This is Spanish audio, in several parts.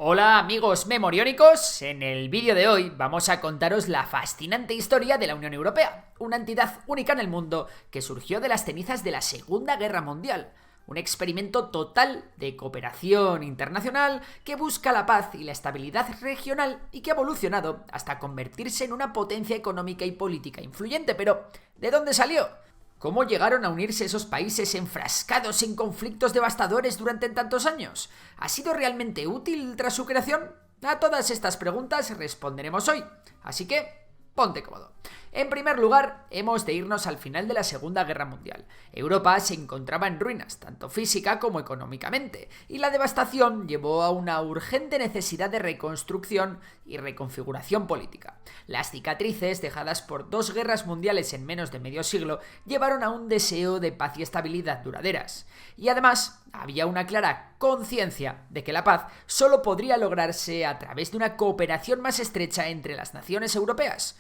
Hola amigos memoriónicos, en el vídeo de hoy vamos a contaros la fascinante historia de la Unión Europea, una entidad única en el mundo que surgió de las cenizas de la Segunda Guerra Mundial, un experimento total de cooperación internacional que busca la paz y la estabilidad regional y que ha evolucionado hasta convertirse en una potencia económica y política influyente. Pero, ¿de dónde salió? ¿Cómo llegaron a unirse esos países enfrascados en conflictos devastadores durante tantos años? ¿Ha sido realmente útil tras su creación? A todas estas preguntas responderemos hoy, así que ponte cómodo. En primer lugar, hemos de irnos al final de la Segunda Guerra Mundial. Europa se encontraba en ruinas, tanto física como económicamente, y la devastación llevó a una urgente necesidad de reconstrucción y reconfiguración política. Las cicatrices dejadas por dos guerras mundiales en menos de medio siglo llevaron a un deseo de paz y estabilidad duraderas. Y además, había una clara conciencia de que la paz solo podría lograrse a través de una cooperación más estrecha entre las naciones europeas.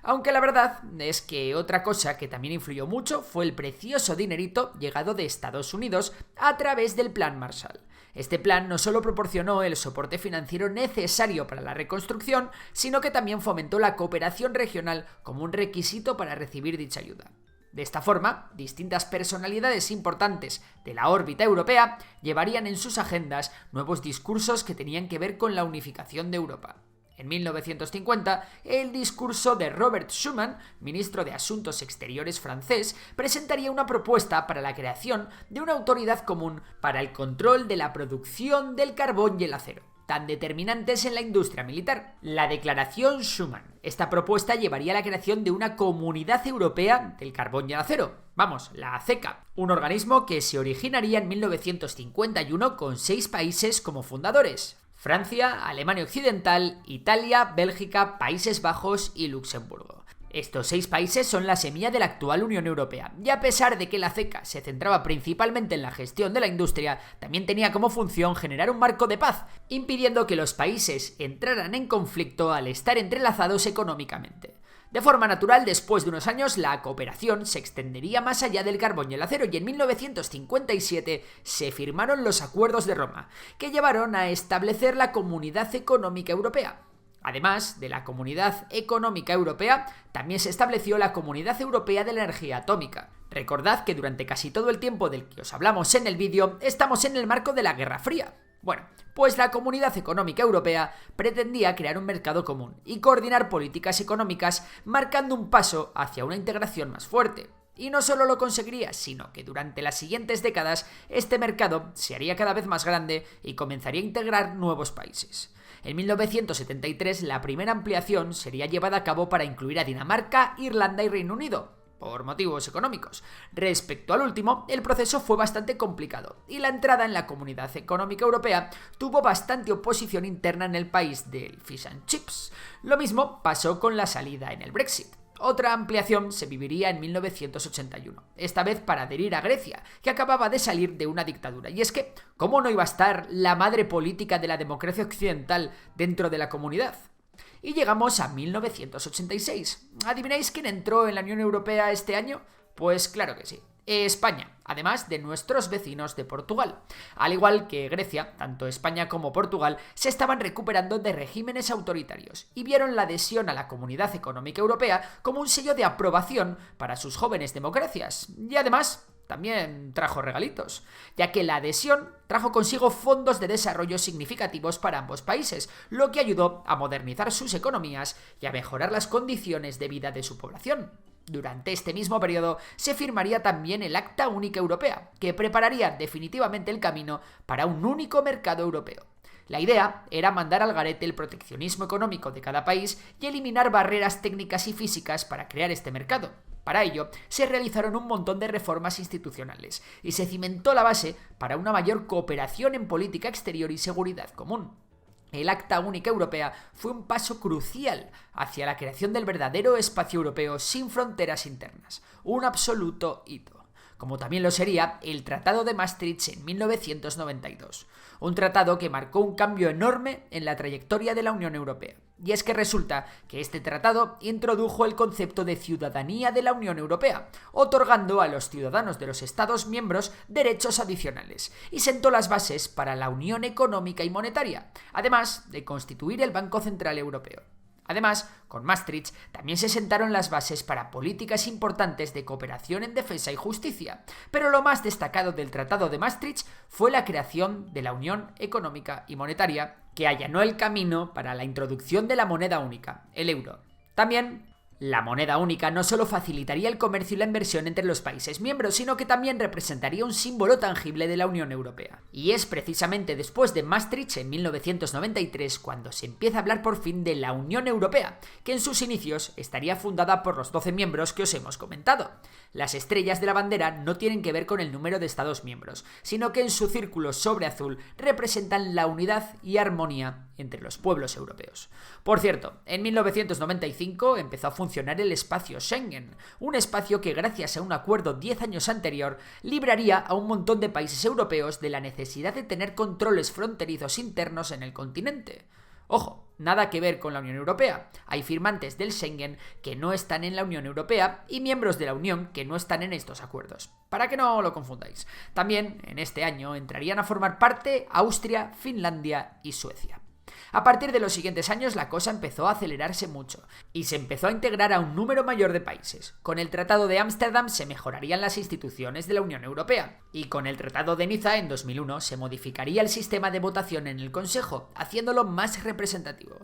Aunque la verdad es que otra cosa que también influyó mucho fue el precioso dinerito llegado de Estados Unidos a través del Plan Marshall. Este plan no solo proporcionó el soporte financiero necesario para la reconstrucción, sino que también fomentó la cooperación regional como un requisito para recibir dicha ayuda. De esta forma, distintas personalidades importantes de la órbita europea llevarían en sus agendas nuevos discursos que tenían que ver con la unificación de Europa. En 1950, el discurso de Robert Schuman, ministro de Asuntos Exteriores francés, presentaría una propuesta para la creación de una autoridad común para el control de la producción del carbón y el acero, tan determinantes en la industria militar, la Declaración Schuman. Esta propuesta llevaría a la creación de una Comunidad Europea del Carbón y el Acero, la CECA, un organismo que se originaría en 1951 con 6 países como fundadores: Francia, Alemania Occidental, Italia, Bélgica, Países Bajos y Luxemburgo. Estos 6 países son la semilla de la actual Unión Europea, y a pesar de que la CECA se centraba principalmente en la gestión de la industria, también tenía como función generar un marco de paz, impidiendo que los países entraran en conflicto al estar entrelazados económicamente. De forma natural, después de unos años, la cooperación se extendería más allá del carbón y el acero, y en 1957 se firmaron los Acuerdos de Roma, que llevaron a establecer la Comunidad Económica Europea. Además de la Comunidad Económica Europea, también se estableció la Comunidad Europea de la Energía Atómica. Recordad que durante casi todo el tiempo del que os hablamos en el vídeo, estamos en el marco de la Guerra Fría. Bueno, pues la Comunidad Económica Europea pretendía crear un mercado común y coordinar políticas económicas, marcando un paso hacia una integración más fuerte. Y no solo lo conseguiría, sino que durante las siguientes décadas este mercado se haría cada vez más grande y comenzaría a integrar nuevos países. En 1973 la primera ampliación sería llevada a cabo para incluir a Dinamarca, Irlanda y Reino Unido, por motivos económicos. Respecto al último, el proceso fue bastante complicado y la entrada en la Comunidad Económica Europea tuvo bastante oposición interna en el país del fish and chips. Lo mismo pasó con la salida en el Brexit. Otra ampliación se viviría en 1981, esta vez para adherir a Grecia, que acababa de salir de una dictadura. Y es que, ¿cómo no iba a estar la madre política de la democracia occidental dentro de la comunidad? Y llegamos a 1986. ¿Adivináis quién entró en la Unión Europea este año? Pues claro que sí, España, además de nuestros vecinos de Portugal. Al igual que Grecia, tanto España como Portugal se estaban recuperando de regímenes autoritarios y vieron la adhesión a la Comunidad Económica Europea como un sello de aprobación para sus jóvenes democracias. Y además también trajo regalitos, ya que la adhesión trajo consigo fondos de desarrollo significativos para ambos países, lo que ayudó a modernizar sus economías y a mejorar las condiciones de vida de su población. Durante este mismo periodo se firmaría también el Acta Única Europea, que prepararía definitivamente el camino para un único mercado europeo. La idea era mandar al garete el proteccionismo económico de cada país y eliminar barreras técnicas y físicas para crear este mercado. Para ello, se realizaron un montón de reformas institucionales y se cimentó la base para una mayor cooperación en política exterior y seguridad común. El Acta Única Europea fue un paso crucial hacia la creación del verdadero espacio europeo sin fronteras internas, un absoluto hito. como también lo sería el Tratado de Maastricht en 1992, un tratado que marcó un cambio enorme en la trayectoria de la Unión Europea. Y es que resulta que este tratado introdujo el concepto de ciudadanía de la Unión Europea, otorgando a los ciudadanos de los Estados miembros derechos adicionales, y sentó las bases para la Unión Económica y Monetaria, además de constituir el Banco Central Europeo. Además, con Maastricht también se sentaron las bases para políticas importantes de cooperación en defensa y justicia, pero lo más destacado del Tratado de Maastricht fue la creación de la Unión Económica y Monetaria, que allanó el camino para la introducción de la moneda única, el euro. También, la moneda única no solo facilitaría el comercio y la inversión entre los países miembros, sino que también representaría un símbolo tangible de la Unión Europea. Y es precisamente después de Maastricht, en 1993, cuando se empieza a hablar por fin de la Unión Europea, que en sus inicios estaría fundada por los 12 miembros que os hemos comentado. Las estrellas de la bandera no tienen que ver con el número de Estados miembros, sino que en su círculo sobre azul representan la unidad y armonía entre los pueblos europeos. Por cierto, en 1995 empezó a funcionar el espacio Schengen, un espacio que gracias a un acuerdo 10 años anterior libraría a un montón de países europeos de la necesidad de tener controles fronterizos internos en el continente. Ojo, nada que ver con la Unión Europea. Hay firmantes del Schengen que no están en la Unión Europea y miembros de la Unión que no están en estos acuerdos. Para que no lo confundáis. También, en este año, entrarían a formar parte Austria, Finlandia y Suecia. A partir de los siguientes años la cosa empezó a acelerarse mucho y se empezó a integrar a un número mayor de países. Con el Tratado de Ámsterdam se mejorarían las instituciones de la Unión Europea y con el Tratado de Niza en 2001 se modificaría el sistema de votación en el Consejo, haciéndolo más representativo.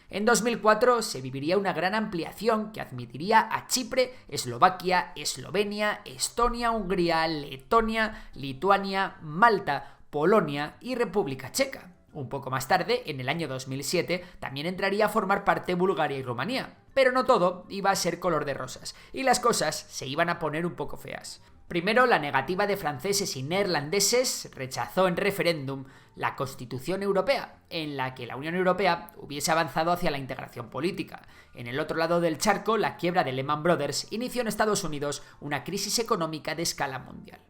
En 2004 se viviría una gran ampliación que admitiría a Chipre, Eslovaquia, Eslovenia, Estonia, Hungría, Letonia, Lituania, Malta, Polonia y República Checa. Un poco más tarde, en el año 2007, también entraría a formar parte Bulgaria y Rumanía. Pero no todo iba a ser color de rosas, y las cosas se iban a poner un poco feas. Primero, la negativa de franceses y neerlandeses rechazó en referéndum la Constitución Europea, en la que la Unión Europea hubiese avanzado hacia la integración política. En el otro lado del charco, la quiebra de Lehman Brothers inició en Estados Unidos una crisis económica de escala mundial.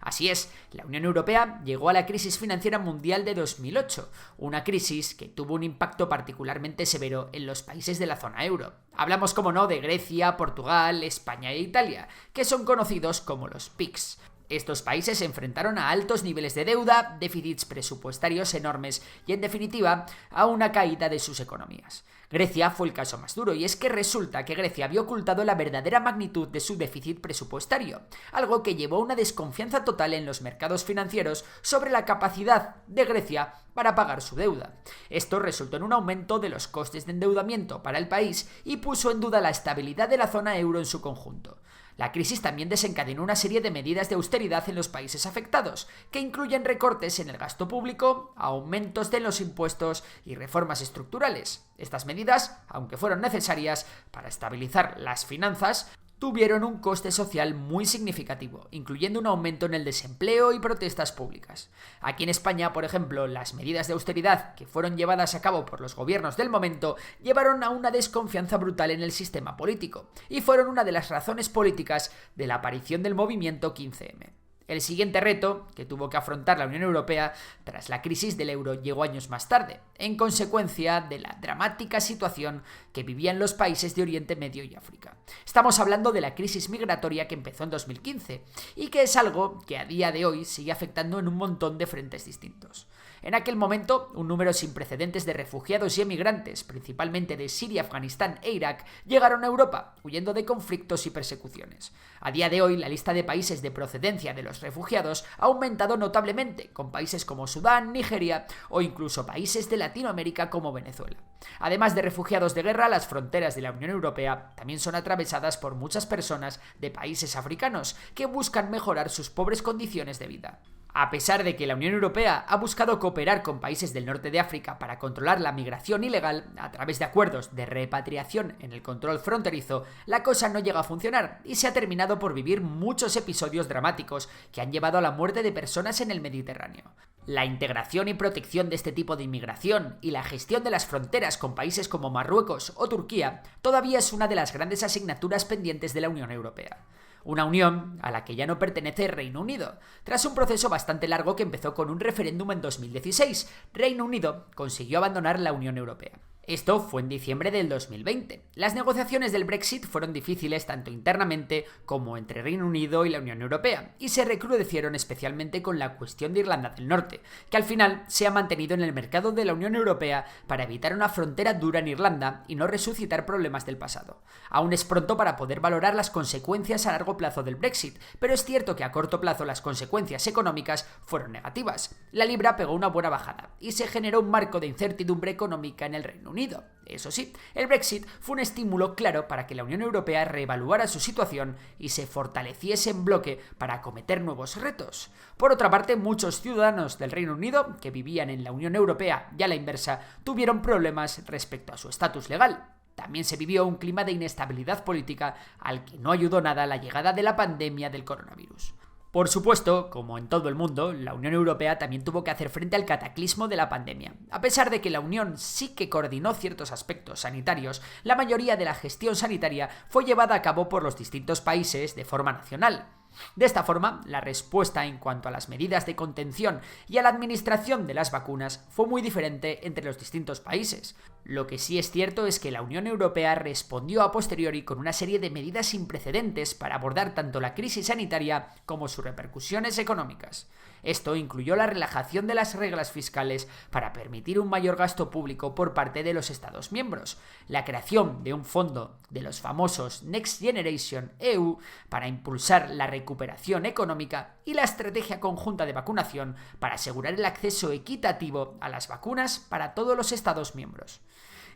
Así es, la Unión Europea llegó a la crisis financiera mundial de 2008, una crisis que tuvo un impacto particularmente severo en los países de la zona euro. Hablamos, como no, de Grecia, Portugal, España e Italia, que son conocidos como los PIGS. Estos países se enfrentaron a altos niveles de deuda, déficits presupuestarios enormes y, en definitiva, a una caída de sus economías. Grecia fue el caso más duro, y es que resulta que Grecia había ocultado la verdadera magnitud de su déficit presupuestario, algo que llevó a una desconfianza total en los mercados financieros sobre la capacidad de Grecia para pagar su deuda. Esto resultó en un aumento de los costes de endeudamiento para el país y puso en duda la estabilidad de la zona euro en su conjunto. La crisis también desencadenó una serie de medidas de austeridad en los países afectados, que incluyen recortes en el gasto público, aumentos de los impuestos y reformas estructurales. Estas medidas, aunque fueron necesarias para estabilizar las finanzas, tuvieron un coste social muy significativo, incluyendo un aumento en el desempleo y protestas públicas. Aquí en España, por ejemplo, las medidas de austeridad que fueron llevadas a cabo por los gobiernos del momento llevaron a una desconfianza brutal en el sistema político, y fueron una de las razones políticas de la aparición del movimiento 15M. El siguiente reto que tuvo que afrontar la Unión Europea tras la crisis del euro llegó años más tarde, en consecuencia de la dramática situación que vivían los países de Oriente Medio y África. Estamos hablando de la crisis migratoria que empezó en 2015 y que es algo que a día de hoy sigue afectando en un montón de frentes distintos. En aquel momento, un número sin precedentes de refugiados y emigrantes, principalmente de Siria, Afganistán e Irak, llegaron a Europa, huyendo de conflictos y persecuciones. A día de hoy, la lista de países de procedencia de los refugiados ha aumentado notablemente, con países como Sudán, Nigeria o incluso países de Latinoamérica como Venezuela. Además de refugiados de guerra, las fronteras de la Unión Europea también son atravesadas por muchas personas de países africanos que buscan mejorar sus pobres condiciones de vida. A pesar de que la Unión Europea ha buscado cooperar con países del norte de África para controlar la migración ilegal a través de acuerdos de repatriación en el control fronterizo, la cosa no llega a funcionar y se ha terminado por vivir muchos episodios dramáticos que han llevado a la muerte de personas en el Mediterráneo. La integración y protección de este tipo de inmigración y la gestión de las fronteras con países como Marruecos o Turquía todavía es una de las grandes asignaturas pendientes de la Unión Europea. una unión a la que ya no pertenece Reino Unido. Tras un proceso bastante largo que empezó con un referéndum en 2016, Reino Unido consiguió abandonar la Unión Europea. Esto fue en diciembre del 2020. Las negociaciones del Brexit fueron difíciles tanto internamente como entre Reino Unido y la Unión Europea, y se recrudecieron especialmente con la cuestión de Irlanda del Norte, que al final se ha mantenido en el mercado de la Unión Europea para evitar una frontera dura en Irlanda y no resucitar problemas del pasado. Aún es pronto para poder valorar las consecuencias a largo plazo del Brexit, pero es cierto que a corto plazo las consecuencias económicas fueron negativas. La libra pegó una buena bajada y se generó un marco de incertidumbre económica en el Reino Unido. Eso sí, el Brexit fue un estímulo claro para que la Unión Europea reevaluara su situación y se fortaleciese en bloque para acometer nuevos retos. Por otra parte, muchos ciudadanos del Reino Unido que vivían en la Unión Europea y a la inversa tuvieron problemas respecto a su estatus legal. También se vivió un clima de inestabilidad política al que no ayudó nada la llegada de la pandemia del coronavirus. Por supuesto, como en todo el mundo, la Unión Europea también tuvo que hacer frente al cataclismo de la pandemia. A pesar de que la Unión sí que coordinó ciertos aspectos sanitarios, la mayoría de la gestión sanitaria fue llevada a cabo por los distintos países de forma nacional. De esta forma, la respuesta en cuanto a las medidas de contención y a la administración de las vacunas fue muy diferente entre los distintos países. Lo que sí es cierto es que la Unión Europea respondió a posteriori con una serie de medidas sin precedentes para abordar tanto la crisis sanitaria como sus repercusiones económicas. Esto incluyó la relajación de las reglas fiscales para permitir un mayor gasto público por parte de los Estados miembros, la creación de un fondo de los famosos Next Generation EU para impulsar la recuperación económica y la estrategia conjunta de vacunación para asegurar el acceso equitativo a las vacunas para todos los Estados miembros.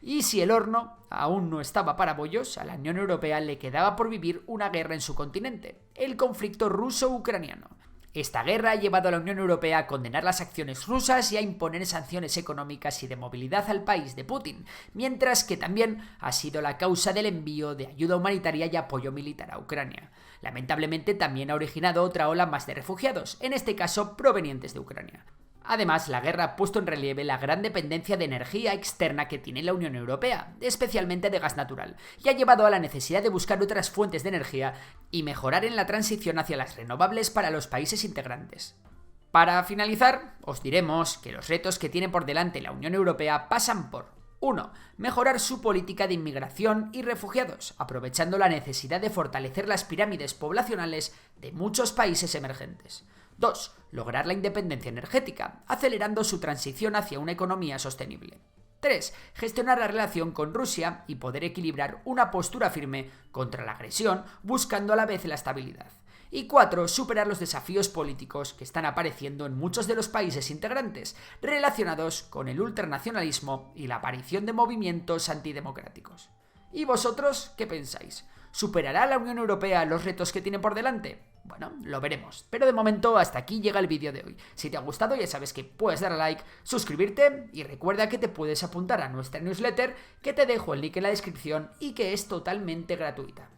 Y si el horno aún no estaba para bollos, a la Unión Europea le quedaba por vivir una guerra en su continente, el conflicto ruso-ucraniano. Esta guerra ha llevado a la Unión Europea a condenar las acciones rusas y a imponer sanciones económicas y de movilidad al país de Putin, mientras que también ha sido la causa del envío de ayuda humanitaria y apoyo militar a Ucrania. Lamentablemente también ha originado otra ola más de refugiados, en este caso provenientes de Ucrania. Además, la guerra ha puesto en relieve la gran dependencia de energía externa que tiene la Unión Europea, especialmente de gas natural, y ha llevado a la necesidad de buscar otras fuentes de energía y mejorar en la transición hacia las renovables para los países integrantes. Para finalizar, os diremos que los retos que tiene por delante la Unión Europea pasan por 1. Mejorar su política de inmigración y refugiados, aprovechando la necesidad de fortalecer las pirámides poblacionales de muchos países emergentes. 2. Lograr la independencia energética, acelerando su transición hacia una economía sostenible. 3. Gestionar la relación con Rusia y poder equilibrar una postura firme contra la agresión, buscando a la vez la estabilidad. Y 4. Superar los desafíos políticos que están apareciendo en muchos de los países integrantes, relacionados con el ultranacionalismo y la aparición de movimientos antidemocráticos. ¿Y vosotros qué pensáis? ¿Superará la Unión Europea los retos que tiene por delante? Bueno, lo veremos. Pero de momento hasta aquí llega el vídeo de hoy. Si te ha gustado ya sabes que puedes dar a like, suscribirte y recuerda que te puedes apuntar a nuestra newsletter que te dejo el link en la descripción y que es totalmente gratuita.